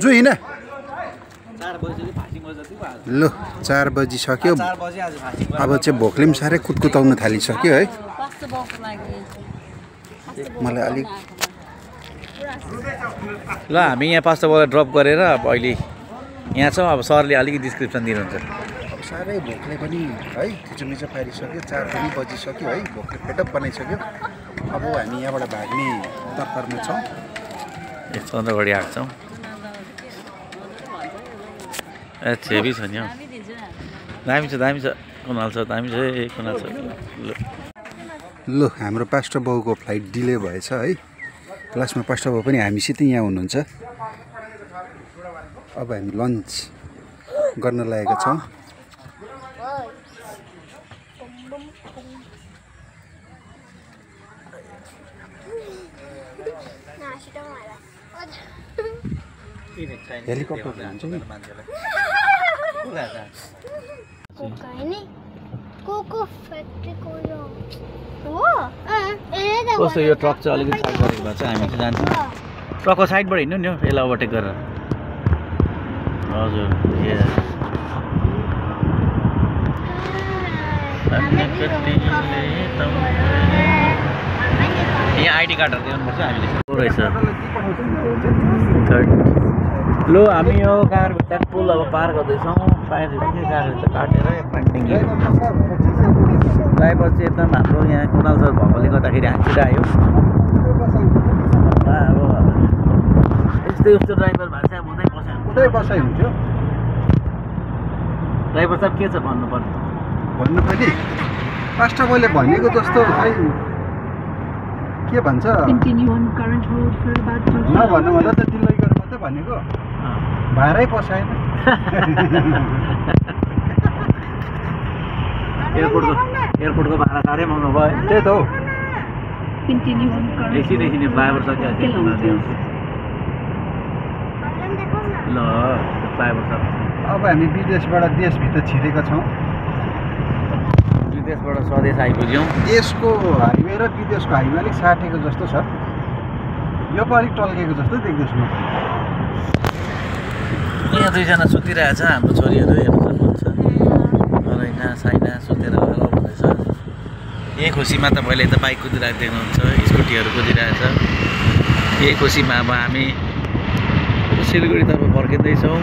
जो हिँड ल 4 बजिसक्यो अब चाहिँ भोकले पनि साह्रै कुतकुताउन थालिसक्यो है मलाई अलिक ल हामी यहाँ पास्टोबाट ड्रप गरेर अब अहिले यहाँ छौँ अब सरले अलिकति डिस्क्रिप्सन दिनुहुन्छ अब साह्रै भोकले पनि है थिचोमिचो पारिसक्यो 4 पनि बजिसक्यो है भोकले पेटअप बनाइसक्यो अब हामी यहाँबाट भाग्ने तर्फरमा छौँ एक चन्द्रगढी आएको छौँ ए छेबी छ नि हौ दामी छ कुनाल छ दामी छ ए कुनाल छ ल हाम्रो पास्टर बाउको फ्लाइट डिले भएछ है क्लासमा पास्टर बाउ पनि हामीसित यहाँ हुनुहुन्छ अब हामी लन्च गर्न लागेका छौँ हेलिकप्टर हुन्छ नि कस्तो यो ट्रक चाहिँ अलिकति साइड गरेको भए चाहिँ हामी चाहिँ जान्छौँ ट्रकको साइडबाट हिँड्नु नि हौ यसलाई ओभरटेक गरेर हजुर यहाँ आइडी कार्डहरू दिनुपर्छ हामीले रहेछ लो हामी यो गाडीभित्र पुल अब पार गर्दैछौँ बाहिरदेखि गाडीभित्र काटेर पेन्टिङ ड्राइभर चाहिँ एकदम हाम्रो यहाँ कुनाल सर भएकोले गर्दाखेरि हाँसिएर आयो अब यस्तै उस्तो ड्राइभर भएको चाहिँ हुँदै बसाइ हुन्थ्यो ड्राइभर साहब के छ भन्नुपर्ने पास्टर बाउले भनेको जस्तो खै के भन्छ नभन्नु भन्दा त दिल्ली गरेर मात्रै भनेको भाडै पसाएन एयरपोर्टको भाडा साह्रै महँगो भयो त्यही त हौ एकछिन फ्लाइओभर सक्यो ल फ्लाइओभर सक्यो अब हामी विदेशबाट देशभित्र छिरेका छौँ विदेशबाट स्वदेश आइपुग्यौँ देशको हाइवे र विदेशको हाइवे अलिक साटेको जस्तो छ यो पो अलिक टल्केको जस्तो देख्दैछु म यहाँ दुईजना सुतिरहेछ हाम्रो छोरीहरू हेर्नु सक्नुहुन्छ रैना साइना सुतेर होला भन्दैछ यही खुसीमा त मैले त बाइक कुदिरहेको देख्नुहुन्छ स्कुटीहरू कुदिरहेछ यही खुसीमा अब हामी सिलगढीतर्फ फर्किँदैछौँ